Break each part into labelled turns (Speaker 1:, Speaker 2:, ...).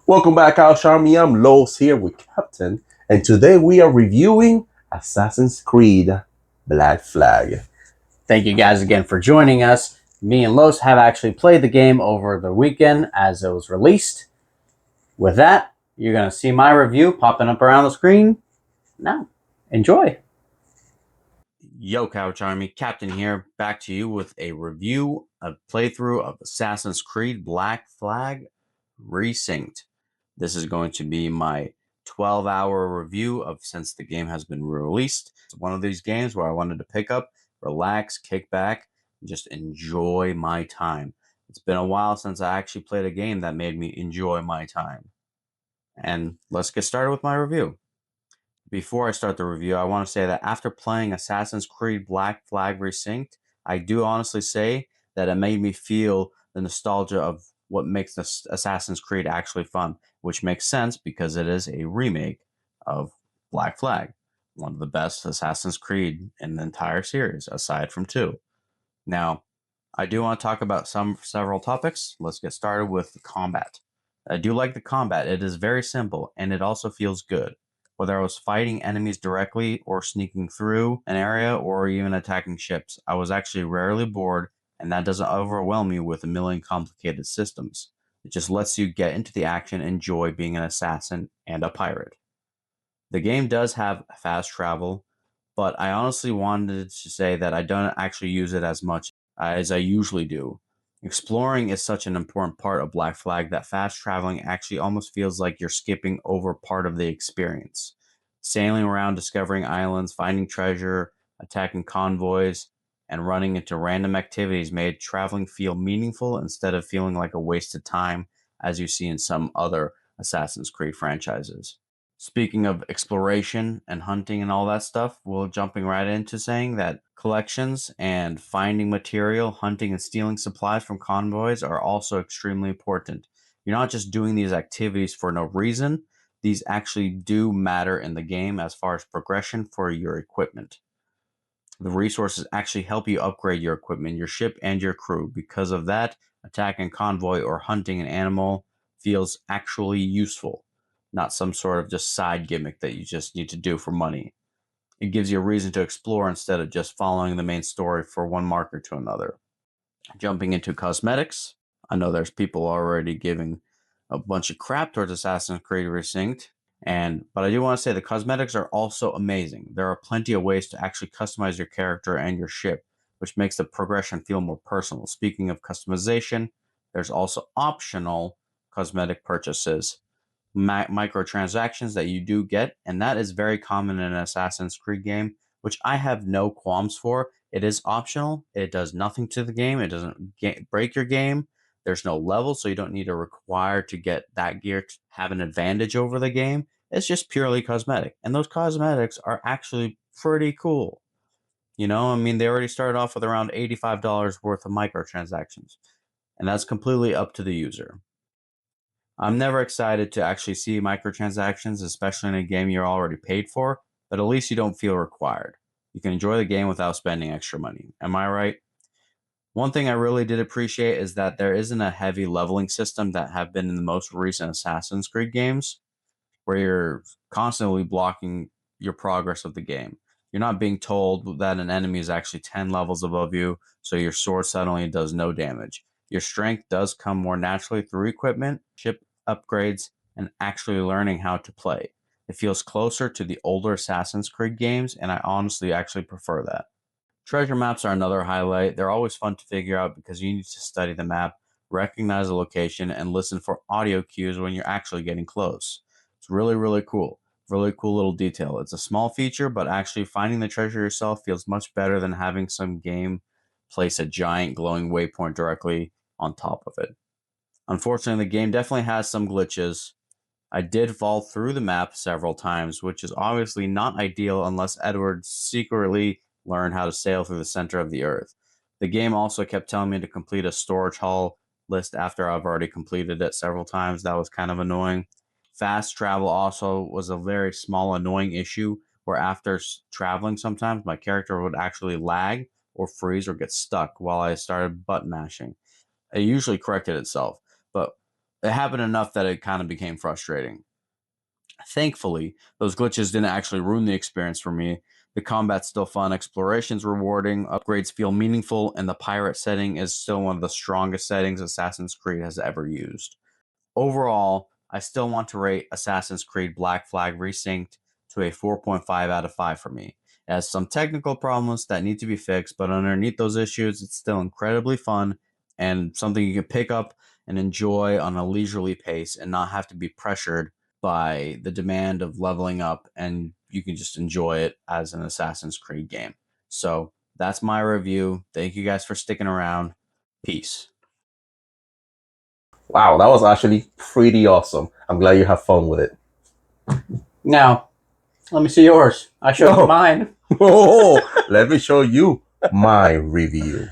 Speaker 1: Welcome back, House Army. I'm Los here with Captain, and today we are reviewing Assassin's Creed Black Flag.
Speaker 2: Thank you guys again for joining us. Me and Los have actually played the game over the weekend as it was released. With that, you're going to see my review popping up around the screen now. Enjoy. Yo, Couch Army, Captain here, back to you with a review of playthrough of Assassin's Creed Black Flag Resynced. This is going to be my 12-hour review of since the game has been released. It's one of these games where I wanted to pick up, relax, kick back, and just enjoy my time. It's been a while since I actually played a game that made me enjoy my time. And let's get started with my review. Before I start the review, I want to say that after playing Assassin's Creed Black Flag Resynced, I do honestly say that it made me feel the nostalgia of what makes this Assassin's Creed actually fun, which makes sense because it is a remake of Black Flag, one of the best Assassin's Creed in the entire series, aside from 2. Now, I do want to talk about several topics. Let's get started with the combat. I do like the combat. It is very simple and it also feels good. Whether I was fighting enemies directly or sneaking through an area or even attacking ships, I was actually rarely bored, and that doesn't overwhelm you with a million complicated systems. It just lets you get into the action and enjoy being an assassin and a pirate. The game does have fast travel, but I honestly wanted to say that I don't actually use it as much as I usually do. Exploring is such an important part of Black Flag that fast traveling actually almost feels like you're skipping over part of the experience. Sailing around, discovering islands, finding treasure, attacking convoys, and running into random activities made traveling feel meaningful instead of feeling like a wasted time, as you see in some other Assassin's Creed franchises. Speaking of exploration and hunting and all that stuff, we're jumping right into saying that collections and finding material, hunting and stealing supplies from convoys are also extremely important. You're not just doing these activities for no reason, these actually do matter in the game as far as progression for your equipment. The resources actually help you upgrade your equipment, your ship, and your crew. Because of that, attacking convoy or hunting an animal feels actually useful, not some sort of just side gimmick that you just need to do for money. It gives you a reason to explore instead of just following the main story for one marker to another. Jumping into cosmetics, I know there's people already giving a bunch of crap towards Assassin's Creed Resynced, but I do want to say the cosmetics are also amazing. There are plenty of ways to actually customize your character and your ship, which makes the progression feel more personal. Speaking of customization, there's also optional cosmetic purchases, microtransactions that you do get, and that is very common in an Assassin's Creed game, which I have no qualms for. It is optional. It does nothing to the game. It doesn't break your game. There's no level, so you don't need to require to get that gear to have an advantage over the game. It's just purely cosmetic, and those cosmetics are actually pretty cool. I mean, they already started off with around $85 worth of microtransactions, and that's completely up to the user. I'm never excited to actually see microtransactions, especially in a game you're already paid for, but at least you don't feel required. You can enjoy the game without spending extra money. Am I right? One thing I really did appreciate is that there isn't a heavy leveling system that have been in the most recent Assassin's Creed games, where you're constantly blocking your progress of the game. You're not being told that an enemy is actually 10 levels above you, so your sword suddenly does no damage. Your strength does come more naturally through equipment, ship upgrades, and actually learning how to play. It feels closer to the older Assassin's Creed games, and I honestly actually prefer that. Treasure maps are another highlight. They're always fun to figure out because you need to study the map, recognize the location, and listen for audio cues when you're actually getting close. It's really, really cool. Really cool little detail. It's a small feature, but actually finding the treasure yourself feels much better than having some game place a giant glowing waypoint directly on top of it. Unfortunately, the game definitely has some glitches. I did fall through the map several times, which is obviously not ideal unless Edward secretly learned how to sail through the center of the earth. The game also kept telling me to complete a storage hall list after I've already completed it several times. That was kind of annoying. Fast travel also was a very small annoying issue where after traveling sometimes my character would actually lag or freeze or get stuck while I started button mashing. It usually corrected itself, but it happened enough that it kind of became frustrating. Thankfully, those glitches didn't actually ruin the experience for me. The combat's still fun, exploration's rewarding, upgrades feel meaningful, and the pirate setting is still one of the strongest settings Assassin's Creed has ever used. Overall, I still want to rate Assassin's Creed Black Flag Resynced to a 4.5 out of 5 for me. It has some technical problems that need to be fixed, but underneath those issues, it's still incredibly fun and something you can pick up and enjoy on a leisurely pace and not have to be pressured by the demand of leveling up, and you can just enjoy it as an Assassin's Creed game. So that's my review. Thank you guys for sticking around. Peace.
Speaker 1: Wow, that was actually pretty awesome. I'm glad you have fun with it.
Speaker 2: Now, let me see yours. I showed you mine.
Speaker 1: Oh, let me show you my review.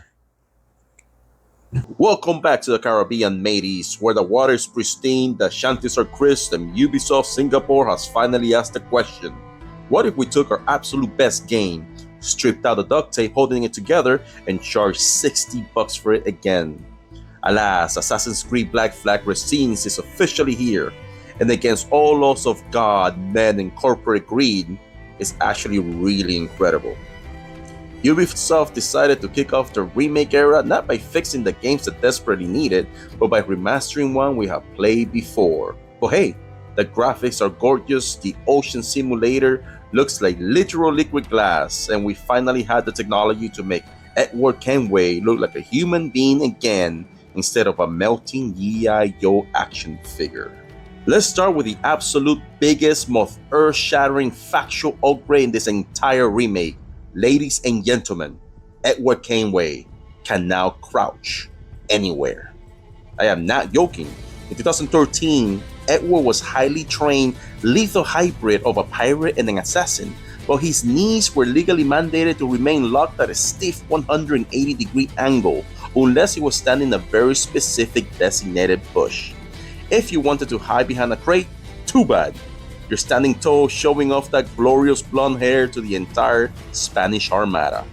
Speaker 1: Welcome back to the Caribbean, mateys, where the water is pristine, the shanties are crisp, and Ubisoft Singapore has finally asked the question: what if we took our absolute best game, stripped out the duct tape holding it together, and charged $60 for it again? Alas, Assassin's Creed Black Flag Resynced is officially here, and against all laws of God, men, and corporate greed, it's actually really incredible. Ubisoft decided to kick off the remake era not by fixing the games that desperately needed, but by remastering one we have played before. But hey, the graphics are gorgeous, the ocean simulator looks like literal liquid glass, and we finally had the technology to make Edward Kenway look like a human being again instead of a melting G.I. Joe action figure. Let's start with the absolute biggest, most earth-shattering factual upgrade in this entire remake. Ladies and gentlemen, Edward Kenway can now crouch anywhere. I am not joking. In 2013, Edward was highly trained, lethal hybrid of a pirate and an assassin, but his knees were legally mandated to remain locked at a stiff 180-degree angle unless he was standing in a very specific designated bush. If you wanted to hide behind a crate, too bad. You're standing tall, showing off that glorious blonde hair to the entire Spanish Armada.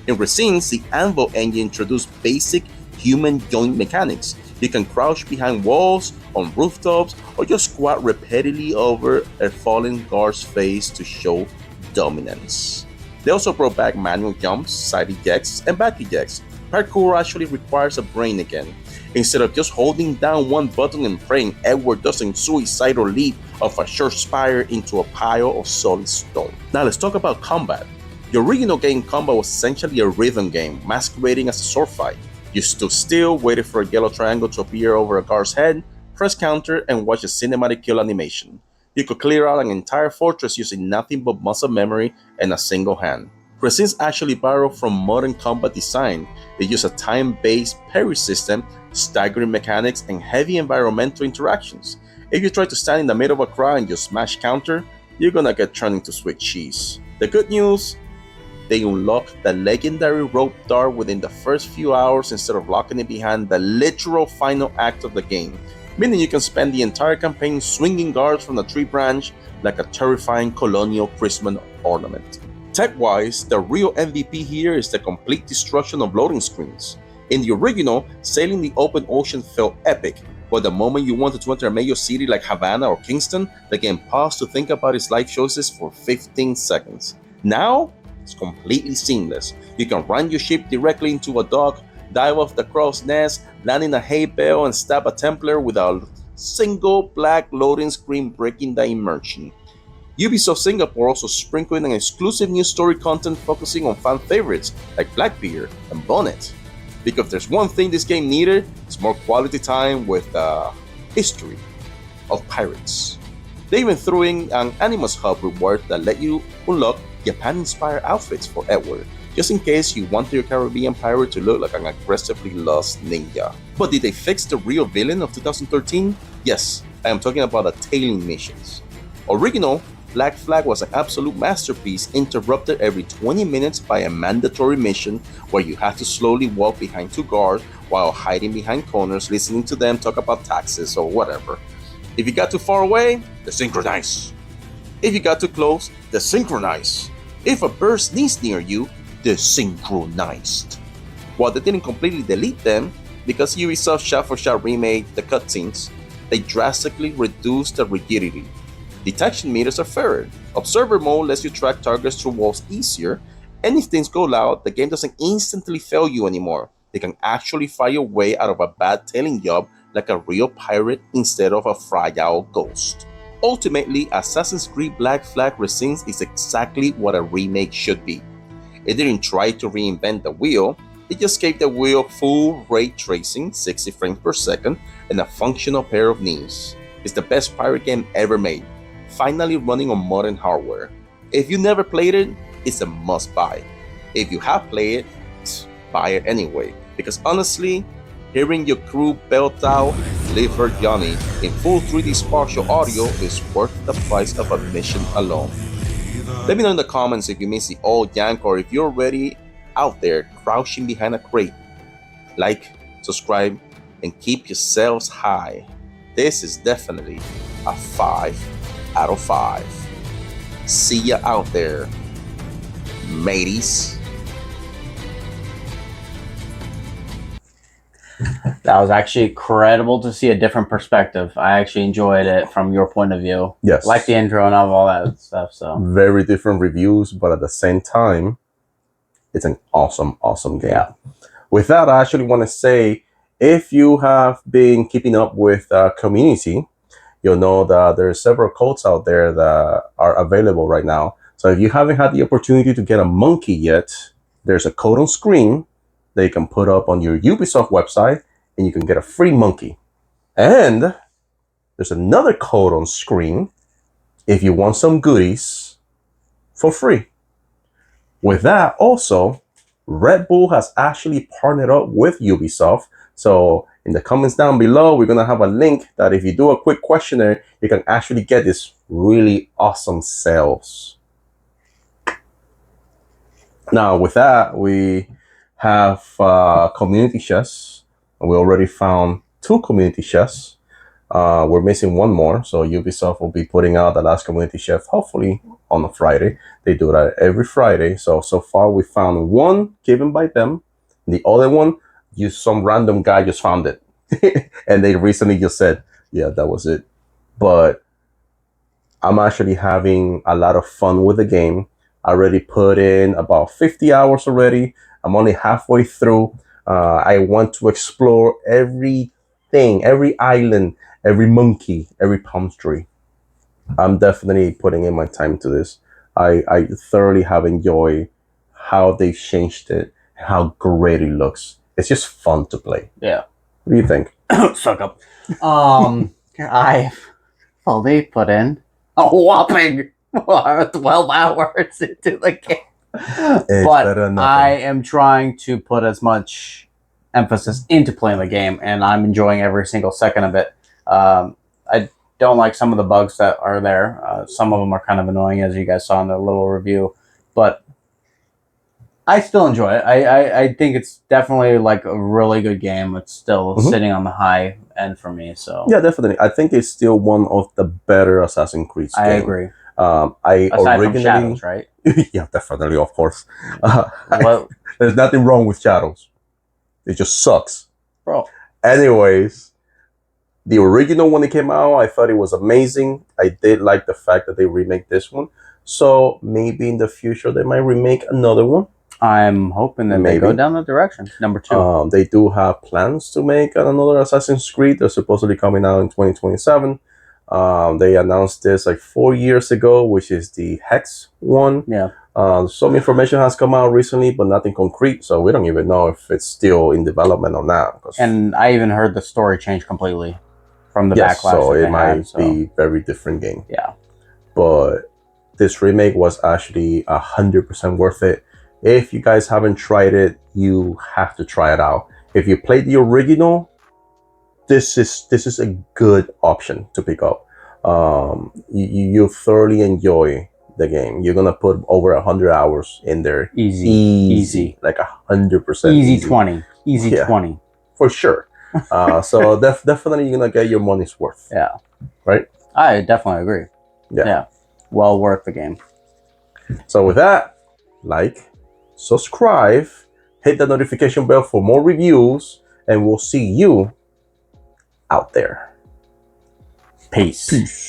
Speaker 1: In Resynced, the Anvil engine introduced basic human joint mechanics. You can crouch behind walls, on rooftops, or just squat repeatedly over a fallen guard's face to show dominance. They also brought back manual jumps, side ejects, and back ejects. Parkour actually requires a brain again. Instead of just holding down one button and praying Edward doesn't suicidal leap off a short spire into a pile of solid stone. Now let's talk about combat. The original game combat was essentially a rhythm game, masquerading as a sword fight. You stood still, waited for a yellow triangle to appear over a guard's head, press counter, and watch a cinematic kill animation. You could clear out an entire fortress using nothing but muscle memory and a single hand. Resynced actually borrowed from modern combat design. They use a time-based parry system, staggering mechanics, and heavy environmental interactions. If you try to stand in the middle of a crowd and just smash counter, you're gonna get turned into sweet cheese. The good news? They unlock the legendary rope dart within the first few hours instead of locking it behind the literal final act of the game, meaning you can spend the entire campaign swinging guards from the tree branch like a terrifying colonial Christmas ornament. Tech-wise, the real MVP here is the complete destruction of loading screens. In the original, sailing the open ocean felt epic, but the moment you wanted to enter a major city like Havana or Kingston, the game paused to think about its life choices for 15 seconds. Now, it's completely seamless. You can run your ship directly into a dock, dive off the crow's nest, land in a hay bale, and stab a Templar without a single black loading screen breaking the immersion. Ubisoft Singapore also sprinkled in exclusive new story content focusing on fan favorites like Blackbeard and Bonnet. Because if there's one thing this game needed, it's more quality time with the history of pirates. They even threw in an Animus Hub reward that let you unlock Japan-inspired outfits for Edward, just in case you want your Caribbean pirate to look like an aggressively lost ninja. But did they fix the real villain of 2013? Yes, I am talking about the tailing missions. Original Black Flag was an absolute masterpiece, interrupted every 20 minutes by a mandatory mission where you had to slowly walk behind two guards while hiding behind corners, listening to them talk about taxes or whatever. If you got too far away, desynchronize. If you got too close, desynchronize. If a bird sneezed near you, desynchronized. While they didn't completely delete them, because Ubisoft shot-for-shot remade the cutscenes, They drastically reduce the rigidity. Detection meters are fairer. Observer mode lets you track targets through walls easier, and if things go loud, the game doesn't instantly fail you anymore. They can actually fly your way out of a bad tailing job like a real pirate instead of a fragile ghost. Ultimately, Assassin's Creed Black Flag Resynced is exactly what a remake should be. It didn't try to reinvent the wheel, it just gave the wheel full ray tracing, 60 frames per second, and a functional pair of knees. It's the best pirate game ever made, finally running on modern hardware. If you never played it, it's a must buy. If you have played it, buy it anyway, because honestly, hearing your crew belt out Live Her Johnny in full 3D spatial audio is worth the price of admission alone. Let me know in the comments if you miss the old yank or if you're already out there crouching behind a crate. Like, subscribe, and keep yourselves high. This is definitely a 5 out of 5. See ya out there, mateys.
Speaker 2: That was actually incredible to see a different perspective. I actually enjoyed it from your point of view.
Speaker 1: Yes.
Speaker 2: Like the intro and all that stuff. So
Speaker 1: very different reviews, but at the same time, it's an awesome game.
Speaker 2: Yeah.
Speaker 1: With that, I actually want to say, if you have been keeping up with community, you'll know that there are several codes out there that are available right now. So if you haven't had the opportunity to get a monkey yet, there's a code on screen that you can put up on your Ubisoft website, and you can get a free monkey. And there's another code on screen if you want some goodies for free. With that, also, Red Bull has actually partnered up with Ubisoft. So in the comments down below, we're going to have a link that if you do a quick questionnaire, you can actually get this really awesome sales. Now, with that, we have community chests. We already found 2 community chests. We're missing 1 more, so Ubisoft will be putting out the last community chest hopefully on a Friday. They do that every Friday. So far we found 1 given by them. The other one, some random guy just found it. And they recently just said, yeah, that was it. But I'm actually having a lot of fun with the game. I already put in about 50 hours already. I'm only halfway through. I want to explore everything, every island, every monkey, every palm tree. I'm definitely putting in my time to this. I thoroughly have enjoyed how they've changed it, how great it looks. It's just fun to play.
Speaker 2: Yeah.
Speaker 1: What do you think?
Speaker 2: Suck up. I fully put in a whopping 12 hours into the game. But I am trying to put as much emphasis into playing the game, and I'm enjoying every single second of it. I don't like some of the bugs that are there. Some of them are kind of annoying, as you guys saw in the little review, but I still enjoy it. I think it's definitely like a really good game. It's still sitting on the high end for me. So
Speaker 1: yeah, definitely. I think it's still one of the better Assassin's Creed games.
Speaker 2: I agree.
Speaker 1: Aside
Speaker 2: from Shadows, right?
Speaker 1: Yeah, definitely, of course. There's nothing wrong with Shadows. It just sucks.
Speaker 2: Bro.
Speaker 1: Anyways, the original when it came out, I thought it was amazing. I did like the fact that they remake this one. So maybe in the future they might remake another one.
Speaker 2: I'm hoping that they go down that direction. Number 2.
Speaker 1: They do have plans to make another Assassin's Creed. They're supposedly coming out in 2027. They announced this like 4 years ago, which is the Hex one.
Speaker 2: Yeah.
Speaker 1: Some information has come out recently, but nothing concrete. So we don't even know if it's still in development or not.
Speaker 2: And I even heard the story change completely from the backlash.
Speaker 1: So it might be a very different game.
Speaker 2: Yeah.
Speaker 1: But this remake was actually 100% worth it. If you guys haven't tried it, you have to try it out. If you played the original, this is a good option to pick up. You thoroughly enjoy the game. You're gonna put over 100 hours in there.
Speaker 2: Easy.
Speaker 1: Like 100%.
Speaker 2: Easy 20. Easy 20.
Speaker 1: For sure. So definitely you're gonna get your money's worth.
Speaker 2: Yeah.
Speaker 1: Right?
Speaker 2: I definitely agree. Yeah. Well worth the game.
Speaker 1: So with that, like, subscribe, hit the notification bell for more reviews, and we'll see you out there.
Speaker 2: Peace.
Speaker 1: Peace.